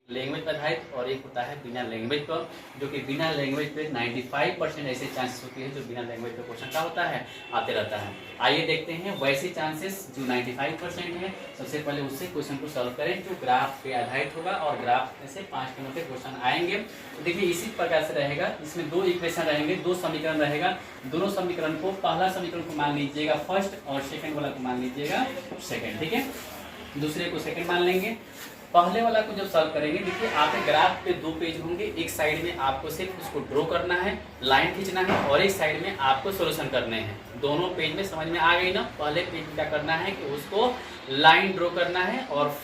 Language पर आधारित और एक होता है बिना लैंग्वेज पर, जो कि बिना लैंग्वेज पे 95% ऐसे चांसेस होती है जो बिना लैंग्वेज पे क्वेश्चन का होता है आते रहता है। आइए देखते हैं वैसे चांसेस जो 95% है। सबसे पहले उससे क्वेश्चन को सॉल्व करें जो ग्राफ पे आधारित होगा और ग्राफ में से 5 नंबर के क्वेश्चन आएंगे। तो देखिए इसी प्रकार से रहेगा, इसमें 2 इक्वेशन रहेंगे, 2 समीकरण रहेगा। दोनों समीकरण को, पहला समीकरण को मान लीजिएगा फर्स्ट और सेकेंड वाला को मान लीजिएगा सेकेंड, ठीक है। दूसरे को सेकेंड मान लेंगे। पहले वाला को जब सॉल्व करेंगे, देखिए आपके ग्राफ पे 2 पेज होंगे, एक साइड में आपको सिर्फ उसको ड्रॉ करना है, लाइन खींचना है, और एक साइड में आपको सॉल्यूशन करने हैं। दोनों पेज में समझ में आ गई ना। पहले पेज में क्या करना है कि उसको लाइन ड्रॉ करना है, और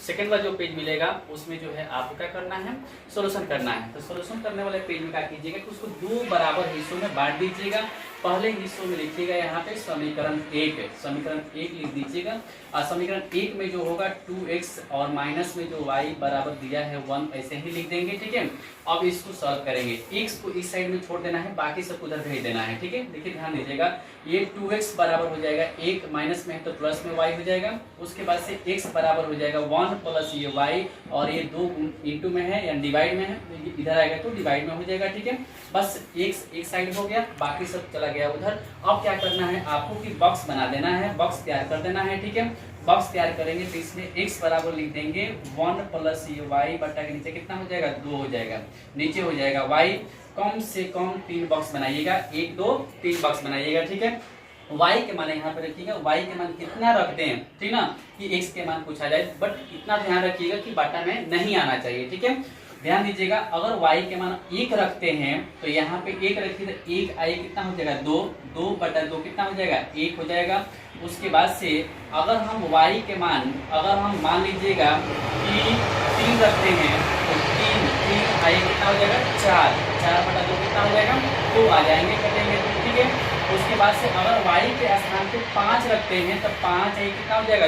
सेकेंड वाला जो पेज मिलेगा उसमें जो है आपको क्या करना है, सॉल्यूशन करना है। तो सॉल्यूशन करने वाले पेज में क्या कीजिएगा कि उसको 2 बराबर हिस्सों में बांट दीजिएगा। पहले हिस्सों में लिखिएगा यहाँ पे समीकरण 1, समीकरण 1 लिख दीजिएगा। और समीकरण 1 में जो होगा 2x और माइनस में जो y बराबर दिया है 1, ऐसे ही लिख देंगे, ठीक है। अब इसको सॉल्व करेंगे, x को इस साइड में छोड़ देना है, बाकी सब उधर भेज देना है, ठीक है। देखिए ध्यान दीजिएगा, ये 2x बराबर हो जाएगा 1, माइनस में है तो प्लस में y हो जाएगा। उसके बाद से x बराबर हो जाएगा 1 प्लस ये y, और ये 2 इंटू में है या डिवाइड में है, तो इधर आएगा तो डिवाइड में हो जाएगा, ठीक है। बस x एक साइड हो गया, बाकी सब चला गया उधर। अब क्या करना है आपको कि बॉक्स बना देना है, बॉक्स तैयार कर देना है, ठीक है। बॉक्स तैयार करेंगे तो इसमें x बराबर लिख देंगे 1 प्लस ये y बटा के नीचे कितना हो जाएगा, 2 हो जाएगा, नीचे हो जाएगा y। कम से कम 3 बॉक्स बनाइएगा, 1 2 3 बॉक्स बनाइएगा, ठीक है। y के मान यहाँ पे रखिएगा, y के मान कितना रखते हैं, ठीक ना, कि x के मान पूछा जाए, बट इतना ध्यान रखिएगा कि बटा में नहीं आना चाहिए, ठीक है। ध्यान दीजिएगा, अगर y के मान 1 रखते हैं तो यहाँ पे 1 रखिए तो 1 आई कितना हो जाएगा, 2, 2 बटा 2 कितना हो जाएगा, 1 हो जाएगा। उसके बाद से अगर हम y के मान, अगर हम मान लीजिएगा कि 3 रखते हैं तो 3 आई कितना हो जाएगा, 4, 4 बटा 2 कितना हो जाएगा, 2 आ जाएंगे, कटेंगे, ठीक है। उसके बाद से अगर y के स्थान पे 5 रखते हैं तो 5 आई कितना हो जाएगा,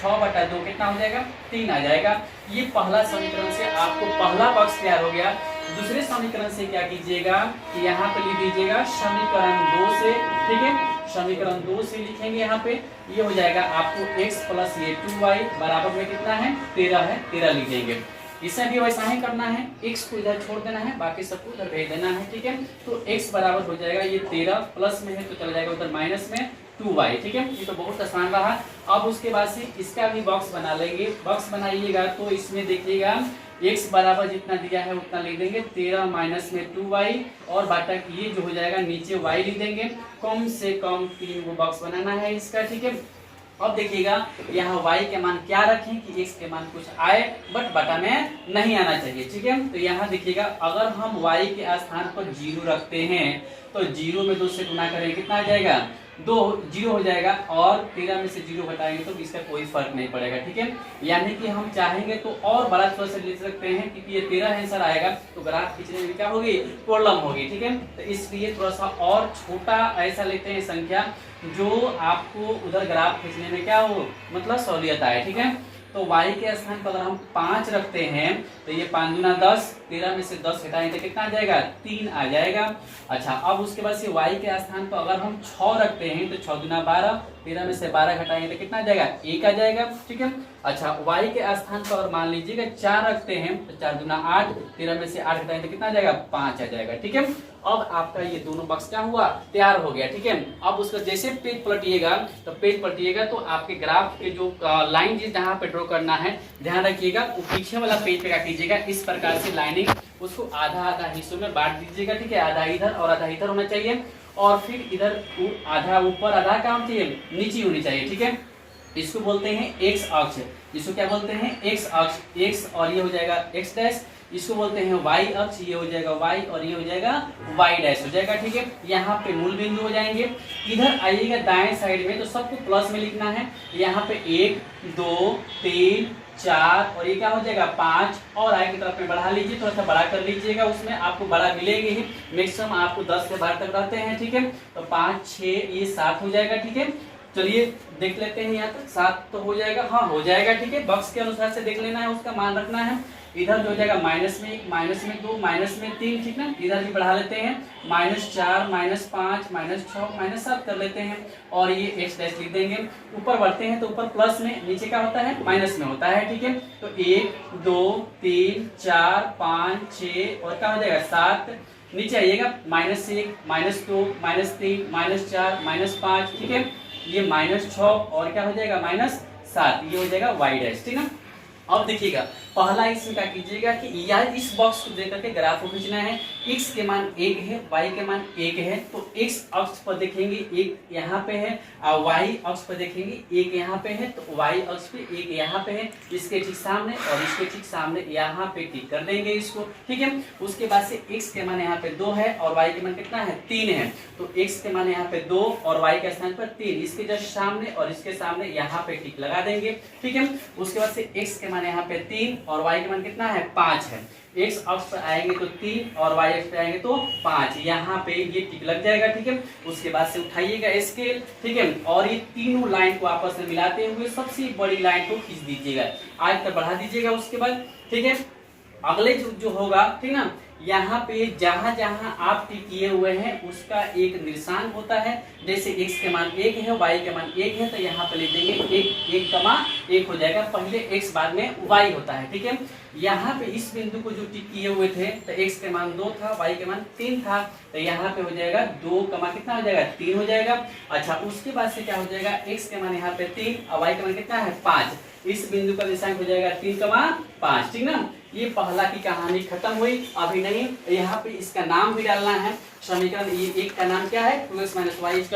6 बटा 2 कितना हो जाएगा, 3 आ जाएगा। ये पहला समीकरण से आपको पहला बॉक्स तैयार हो गया। दूसरे समीकरण से क्या कीजिएगा कि यहाँ पे लिख दीजिएगा समीकरण 2 से, ठीक है। समीकरण 2 से लिखेंगे यहाँ पे, ये हो जाएगा आपको x प्लस ये 2y बराबर में कितना है, 13 है, 13 लिख देंगे। इससे भी वैसा ही करना है, x को इधर छोड़ देना है, बाकी सबको उधर भेज देना है, ठीक है। तो x बराबर हो जाएगा ये 13, प्लस में है तो चला जाएगा उधर माइनस में 2y, ठीक है। ये तो बहुत आसान रहा। अब उसके बाद से इसका भी बॉक्स बना लेंगे। बॉक्स बनाइएगा तो इसमें देखिएगा x बराबर जितना दिया है उतना लिख देंगे, 13 माइनस में 2y, और बाटा ये जो हो जाएगा नीचे y लिख देंगे। कम से कम 3 वो बॉक्स बनाना है इसका, ठीक है। अब देखिएगा यहाँ y के मान क्या रखें कि x के मान कुछ आए बट बटा में नहीं आना चाहिए, ठीक है। तो यहाँ देखिएगा अगर हम y के स्थान पर 0 रखते हैं तो 0 में 2 से गुना करेंगे कितना आ जाएगा, 2 0 हो जाएगा, और 13 में से 0 घटाएंगे तो इसका कोई फर्क नहीं पड़ेगा, ठीक है। यानी कि हम चाहेंगे तो और बड़ा थोड़ा सा ले सकते हैं, क्योंकि ये 13 आंसर आएगा तो ग्राफ खींचने में क्या होगी, प्रॉब्लम होगी, ठीक है। तो इसलिए थोड़ा सा और छोटा ऐसा लेते हैं संख्या जो आपको उधर ग्राफ खींचने में क्या हो, मतलब सहूलियत आए, ठीक है। तो y के स्थान पर अगर हम 5 रखते हैं तो ये 5 दूना 10, 13 में से 10 घटाएंगे तो कितना आ जाएगा, 3 आ जाएगा। अच्छा, अब उसके बाद से y के स्थान पर अगर हम 6 रखते हैं तो 6 दूना 12, 13 में से 12 घटाएंगे तो कितना आ जाएगा, 1 आ जाएगा, ठीक है। अच्छा, y के स्थान पर अगर मान लीजिएगा 4 रखते हैं तो 4 दूना 8, 13 में से 8 घटाएंगे तो कितना आ जाएगा, 5 आ जाएगा, ठीक है। अब आपका ये दोनों बॉक्स क्या हुआ, तैयार हो गया, ठीक है। अब उसका जैसे पेज पलटिएगा तो पेज पलटिएगा तो आपके ग्राफ के जो लाइन जहाँ पे ड्रॉ करना है, ध्यान रखिएगा वो पीछे वाला पेज पे क्या कीजिएगा, इस प्रकार से लाइनिंग उसको आधा आधा हिस्सों में बांट दीजिएगा, ठीक है। आधा इधर और आधा इधर होना चाहिए, और फिर इधर आधा ऊपर आधा क्या होना चाहिए, नीचे होनी चाहिए, ठीक है। इसको बोलते हैं x अक्ष, इसको क्या बोलते हैं, x अक्ष, x और ये हो जाएगा x डैश। इसको बोलते हैं y अक्ष, ये हो जाएगा y और ये हो जाएगा y डैश हो जाएगा, ठीक है। यहाँ पे मूल बिंदु हो जाएंगे। इधर आइएगा दाएं साइड में तो सबको प्लस में लिखना है। यहाँ पे 1 2 3 4 और ये क्या हो जाएगा 5, और आगे की तरफ में बढ़ा लीजिए, थोड़ा सा बड़ा कर लीजिएगा, उसमें आपको बड़ा मिलेगी ही, मैक्सिमम आपको 10 से 12 तक रहते हैं, ठीक है। तो 5 6 ये 7 हो जाएगा, ठीक है। चलिए देख लेते हैं, यहाँ तक 7 तो हो जाएगा, हाँ हो जाएगा, ठीक है। बॉक्स के अनुसार से देख लेना है, उसका मान रखना है। इधर जो हो जाएगा माइनस में 1, माइनस में 2, माइनस में 3, ठीक ना। इधर भी बढ़ा लेते हैं, -4, -5, -6, -7 कर लेते हैं और ये x डैश लिख देंगे। ऊपर बढ़ते हैं तो ऊपर प्लस में, नीचे क्या होता है माइनस में होता है, ठीक है। तो 1 2 3 4 5 6 और क्या हो जाएगा 7। नीचे आइएगा -1, -2, -3, -4, -5, ठीक है। ये -6 और क्या हो जाएगा -7, ये हो जाएगा y डैश, ठीक है। अब देखिएगा पहला इसमें क्या कीजिएगा कि यार इस बॉक्स को देख करके ग्राफ को खींचना है। x के मान 1 है, y के मान 1 है, तो x अक्ष पर देखेंगे 1 यहाँ पे है और y अक्ष पर देखेंगे 1 यहाँ पे है, तो y अक्ष पे 1 यहाँ पे है, इसके ठीक सामने और इसके ठीक सामने यहाँ पे टिक कर देंगे इसको, ठीक है। उसके बाद से x के मान यहाँ पे 2 है और y के मान कितना है 3 है, तो x के मान यहाँ पे 2 और y के स्थान पर 3, इसके जस्ट सामने और इसके सामने यहाँ पे टिक लगा देंगे, ठीक है। उसके बाद से x के मान यहाँ पे 3 और y के मान कितना है 5 है। x अक्ष पर आएंगे तो 3 और y अक्ष पर आएंगे तो 5, यहाँ पे ये टिक लग जाएगा, ठीक है। उसके बाद से उठाइएगा स्केल, ठीक है, और ये तीनों लाइन को आपस में मिलाते हुए सबसे बड़ी लाइन को खींच दीजिएगा, आज तक बढ़ा दीजिएगा। उसके बाद ठीक है अगले जो होगा, ठीक ना, यहाँ पे जहां जहां आप टिक किए हुए हैं उसका एक निशान होता है। जैसे x के मान 1 है, y के मान 1 है, तो यहाँ पे लिख देंगे 1 हो जाएगा, पहले x बाद में y होता है, ठीक है। यहाँ पे इस बिंदु को जो टिक किए हुए थे तो x के मान 2 था, y के मान 3 था, तो यहाँ पे हो जाएगा 2 कितना हो जाएगा 3 हो जाएगा। अच्छा उसके बाद से क्या हो जाएगा, x के मान यहाँ पे 3 और y के मान कितना है 5, इस बिंदु का निशान हो जाएगा 3,5, ठीक ना। ये पहला की कहानी खत्म हुई, अभी नहीं, यहाँ पे इसका नाम भी डालना है। समीकरण ये एक का नाम क्या है 2x - y =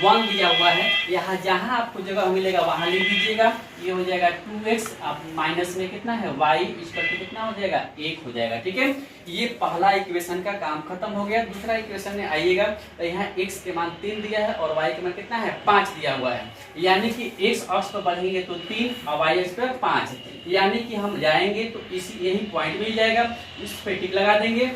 1 दिया हुआ है। यहाँ जहाँ आपको जगह मिलेगा वहां लिख दीजिएगा, ये हो जाएगा 2x, आप माइनस में कितना है y = कितना हो जाएगा 1 हो जाएगा, ठीक है। ये पहला इक्वेशन का काम खत्म हो गया। दूसरा इक्वेशन में आइएगा तो यहाँ x के मान 3 दिया है और y के मान कितना है 5 दिया हुआ है, यानी कि x अक्ष पर बढ़ेंगे तो 3 और y अक्ष पर 5, यानी कि हम जाएंगे तो इसी यही पॉइंट मिल जाएगा, इस पे टिक लगा देंगे।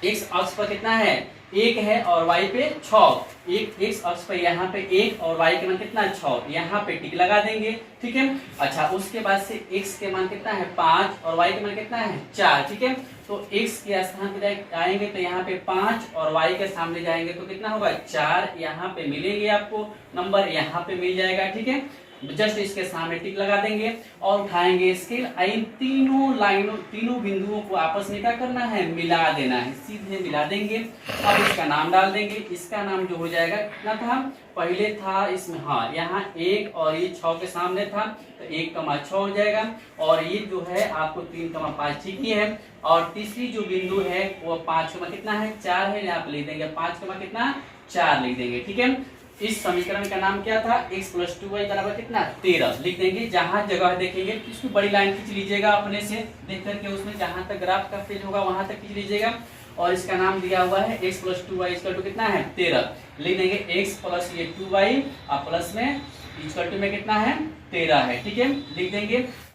x अक्ष पर कितना है 1 है और y पे 6, एक x अक्ष पर यहाँ पे 1 और y के मान कितना है 6, यहाँ पे टिक लगा देंगे, ठीक है। अच्छा उसके बाद से x के मान कितना है 5 और y के मान कितना है 4, ठीक है। तो x के स्थान पे आएंगे तो यहाँ पे 5 और y के सामने जाएंगे तो कितना होगा 4, यहाँ पे मिलेंगे आपको नंबर, यहाँ पे मिल जाएगा, ठीक है। जस्ट इसके सामने टिक लगा देंगे और उठाएंगे स्केल। इन तीनों बिंदुओं को आपस में क्या करना है मिला देना है, सीधे मिला देंगे। अब इसका नाम डाल देंगे, इसका नाम जो हो जाएगा कितना था पहले था इसमें, हाँ यहाँ 1 और ये 6 के सामने था तो 1,6 हो जाएगा, और ये जो है आपको 3,5 ठीक ही है। और तीसरी जो बिंदु है वो 5 कितना है 4 है, यहाँ पे लिख देंगे 5 कितना 4 लिख देंगे, ठीक है। इस समीकरण का नाम क्या था x + 2y = कितना 13 लिख देंगे। जहां जगह देखेंगे इसको बड़ी लाइन खींच लीजिएगा अपने से देख करके, उसमें जहां तक ग्राफ का पेज होगा वहां तक खींच लीजिएगा। और इसका नाम दिया हुआ है x + 2y = कितना है 13, लिख देंगे x + ये 2y और प्लस में = में कितना है 13 है, ठीक है, लिख देंगे।